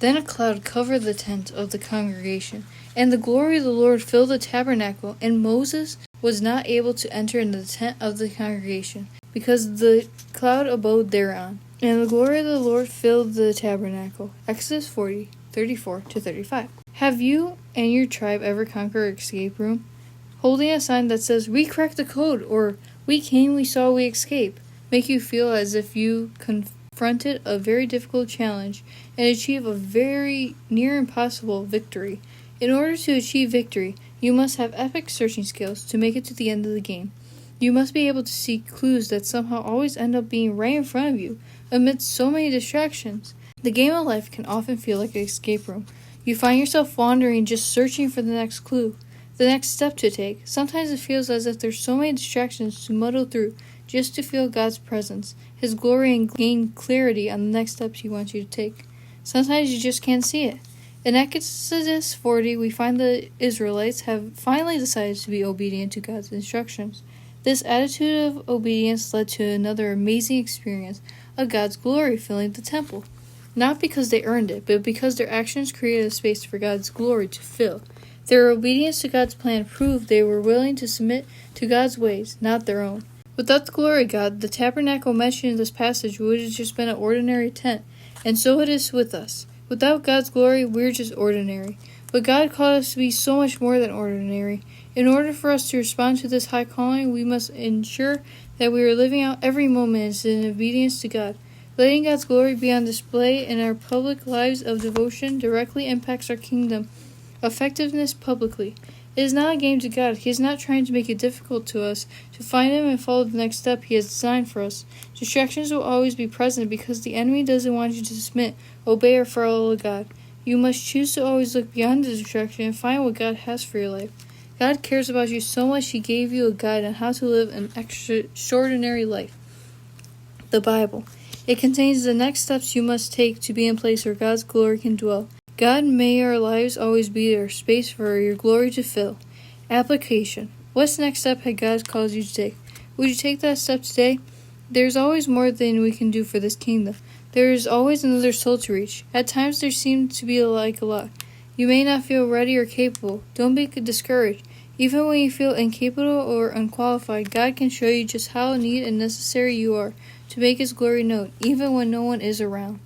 Then a cloud covered the tent of the congregation, and the glory of the Lord filled the tabernacle, and Moses was not able to enter into the tent of the congregation, because the cloud abode thereon. And the glory of the Lord filled the tabernacle. Exodus 40:34-35. Have you and your tribe ever conquered an escape room? Holding a sign that says, "We cracked the code," or "We came, we saw, we escaped," make you feel as if you confronted a very difficult challenge and achieve a very near impossible victory. In order to achieve victory, you must have epic searching skills to make it to the end of the game. You must be able to see clues that somehow always end up being right in front of you, amidst so many distractions. The game of life can often feel like an escape room. You find yourself wandering, just searching for the next clue, the next step to take. Sometimes it feels as if there's so many distractions to muddle through just to feel God's presence, His glory, and gain clarity on the next steps He wants you to take. Sometimes you just can't see it. In Exodus 40, we find the Israelites have finally decided to be obedient to God's instructions. This attitude of obedience led to another amazing experience of God's glory filling the temple. Not because they earned it, but because their actions created a space for God's glory to fill. Their obedience to God's plan proved they were willing to submit to God's ways, not their own. Without the glory of God, the tabernacle mentioned in this passage would have just been an ordinary tent, and so it is with us. Without God's glory, we're just ordinary. But God called us to be so much more than ordinary. In order for us to respond to this high calling, we must ensure that we are living out every moment in obedience to God. Letting God's glory be on display in our public lives of devotion directly impacts our kingdom effectiveness publicly. It is not a game to God. He is not trying to make it difficult to us to find Him and follow the next step He has designed for us. Distractions will always be present because the enemy doesn't want you to submit, obey, or follow God. You must choose to always look beyond the distraction and find what God has for your life. God cares about you so much He gave you a guide on how to live an extraordinary life. The Bible. It contains the next steps you must take to be in a place where God's glory can dwell. God, may our lives always be our space for your glory to fill. Application. What's the next step had God called you to take? Would you take that step today? There's always more than we can do for this kingdom. There is always another soul to reach. At times there seems to be like a lot. You may not feel ready or capable. Don't be discouraged. Even when you feel incapable or unqualified, God can show you just how needed and necessary you are to make His glory known, even when no one is around.